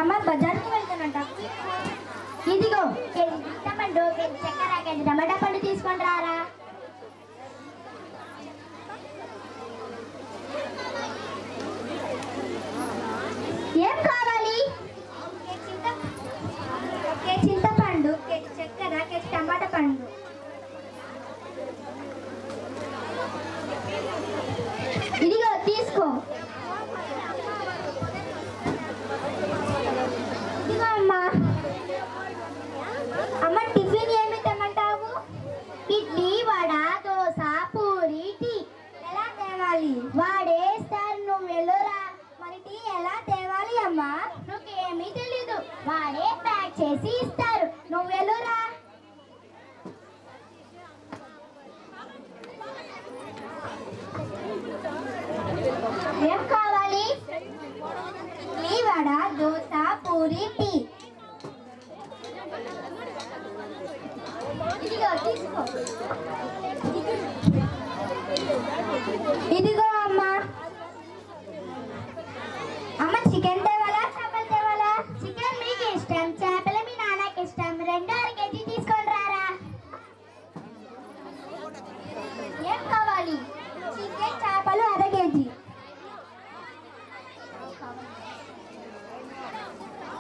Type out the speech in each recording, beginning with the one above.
అమ్మ బజార్కి వెళ్తానంట. ఇదిగో టమాటో, చక్కెర, టమాటా పండు తీసుకొని రారా. ఏం కావాలి? చింతపండు, చక్కెర, టమాటా పండు. ఇదిగో తీసుకో. ఇదిగో అమ్మా. అమ్మ టిఫిన్ ఏమి తెమ్మంటావు? ఇడ్లీ, వడ, దోశ, పూరి, టీ. ఎలా తేవాలి? వాడేస్తారు, నువ్వు వెళ్ళురా. మరి టీ ఎలా తేవాలి అమ్మా? నువ్వేమీ తెలీదు, వాడే ప్యాక్ చేసి ఇస్తారు, నువ్వు వెళ్ళురా. ఏం కావాలి? ఇడ్లీ, వడ, దోశ, పూరి, టీ. ఇదిగో తీసుకో. ఇదిగో అమ్మా. అమ్మ చికెన్ తేవాలా, చేపలు తేవాలా? చికెన్ మీకు ఇష్టం, చేపలు మీ నాన్నకి ఇష్టం. 2.5 కేజీ తీసుకొని రారా. ఏం కావాలి? చికెన్, చేపలు 1/2 కేజీ.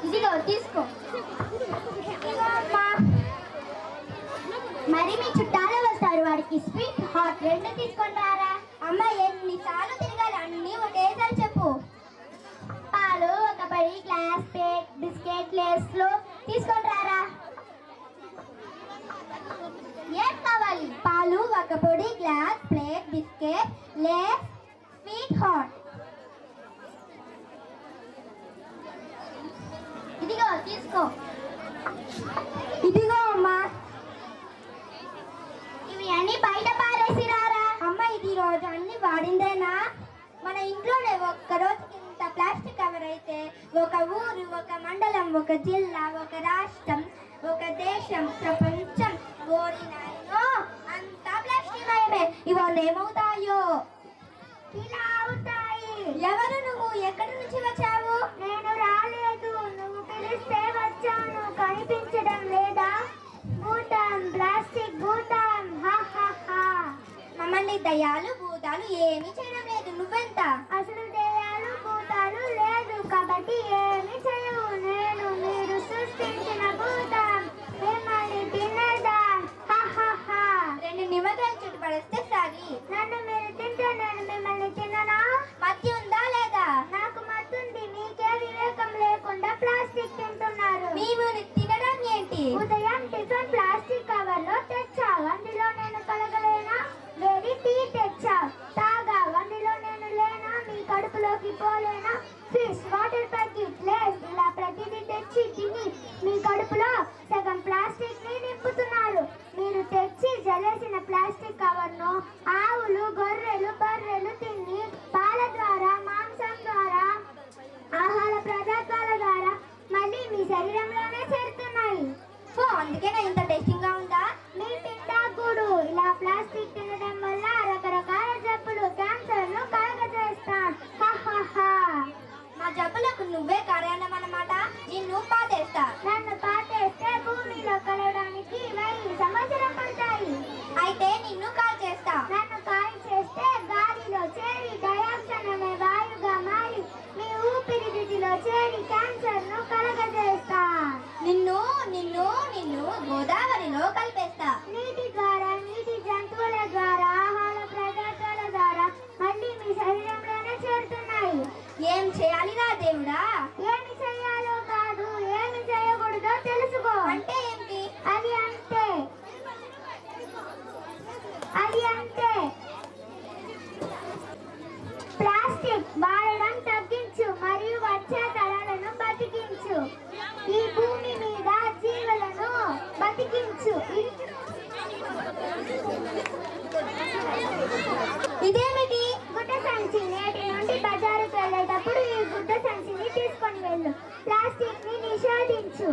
ఇదిగో తీసుకో. ఇదిగో అమ్మా. మరి మీ చుట్టాలు వస్తారు, వాడికి స్వీట్, హాట్ 2 తీసుకొని రారా. అమ్మ ఎన్నిసార్లు తిరగాలి, అన్నీ ఒకేసారి చెప్పు. పాలు 1 పడి, గ్లాస్, ప్లేట్, బిస్కెట్, లేస్లు తీసుకొని రారా. ఏం కావాలి? పాలు 1 పొడి, glass, plate, biscuit, Lay's, sweet, hot. ఇదిగో తీసుకో. ఇదిగో అమ్మా. ఇవి అన్ని బయట పారేసి రారా. అమ్మ ఇది రోజు అన్ని వాడిందేనా? మన ఇంట్లోనే ఒక్కరోజుకి ఇంత ప్లాస్టిక్ కవర్ అయితే ఒక ఊరు, ఒక మండలం, ఒక జిల్లా, ఒక రాష్ట్రం, ఒక దేశం, ప్రపంచం ఓడినాయో అంతా ప్లాస్టిక్ అయ్యే. ఇవాళ ఏమవుతాయో? ఇలా అవుతాయి. ఎవరు నువ్వు? ఎక్కడి నుంచి వచ్చావు? నేను రాలేదు, నువ్వు పిలిస్తే వచ్చాను. కనిపించడం లేదా? భూతం, ప్లాస్టిక్ భూతం. మమ్మల్ని దయ్యాలు, భూతాలు ఏమీ చేయడం లేదు. నువ్వెంత? అసలు దయ్యాలు, భూతాలు లేదు కాబట్టి ఏమీ చేయవు. నేను మీరు సృష్టించిన భూతం, మిమ్మల్ని తినేద్దాం. 2 నిమ్మకాయలు చుట్టు పడేస్తే సాగి. నన్ను మీరు తింటే నేను మిమ్మల్ని తిననా? మత్తి ఉందా లేదా? నాకు మత్తుంది. మీకే వివేకం లేకుండా ప్లాస్టిక్ తింటున్నారు. మేము తినడం ఏంటి? ఉదయం టిఫిన్ ప్లాస్టిక్ కవర్ లో తెచ్చావు, అందులో నేను కలగలేనా? వేడి టీ తెచ్చావు, తాగావు, అందులో నేను లేనా? మీ కడుపులోకి పోలేనా? ఫిష్, వాటర్ ప్యాకెట్, లేస్, ఇలా ప్రతిదీ తెచ్చి తిని మీ కడుపులో సగం ప్లాస్టిక్ ని నింపుతున్నారు. మీరు తెచ్చి జలేసిన ప్లాస్టిక్ కవర్ ను ఆవులు, గొర్రెలు, బర్రెలు తిని పాల ద్వారా, మాంసం ద్వారా, ఆహార పదార్థాల ద్వారా మళ్ళీ మీ శరీరంలోనే చేరుతున్నాయి. సో అందుకేనా ఇంత టేస్టింగ్ గా ఉందా? మీ పిండాకుడు ఇలా ప్లాస్టిక్ తినడం వల్ల రకరకాల జబ్బులు, క్యాన్సర్లు కలగజేస్తాం. మా జబ్బులకు నువ్వే కారణం అన్నమాట. నిన్ను పాతేస్తా. నన్ను పాతేస్తే భూమిలో కలవడానికి 1000 సంవత్సరాలు పడతాయి. అయితే నిన్ను కాల్ చేస్తా. నన్ను కాల్ చేస్తే గాలిలో చేరి డయాక్సైడ్ అనే వాయువుగా మారి మీ ఊపిరితిత్తులో చేరి క్యాన్సర్ ను కలగజేస్తా. నిన్ను నిన్ను నిన్ను గోదావరిలో కలిపేస్తా. నీటి ద్వారా, నీటి జంతువుల ద్వారా, ఆహార పదార్థాల ద్వారా మళ్ళీ మీ శరీరంలోనే చేరుతున్నాయి. ఏం చేయాలిరా దేవుడా? ఏమి చేయాలో కాదు, ఏమి చేయకూడదో తెలుసుకో. అంటే ఏంటి? అది అంతే, అది అంతే. ప్లాస్టిక్ వాడడం తగ్గించు మరియు వచ్చే తరాలను బతికించు. ఈ భూమి మీద జీవులను బతికించు. ఇదేమిటి? గుడ్డ సంచి. నేటి నుండి బజారుకు వెళ్ళేటప్పుడు ఈ గుడ్డ సంచిని తీసుకొని వెళ్ళు. ప్లాస్టిక్ ని నిషేధించు.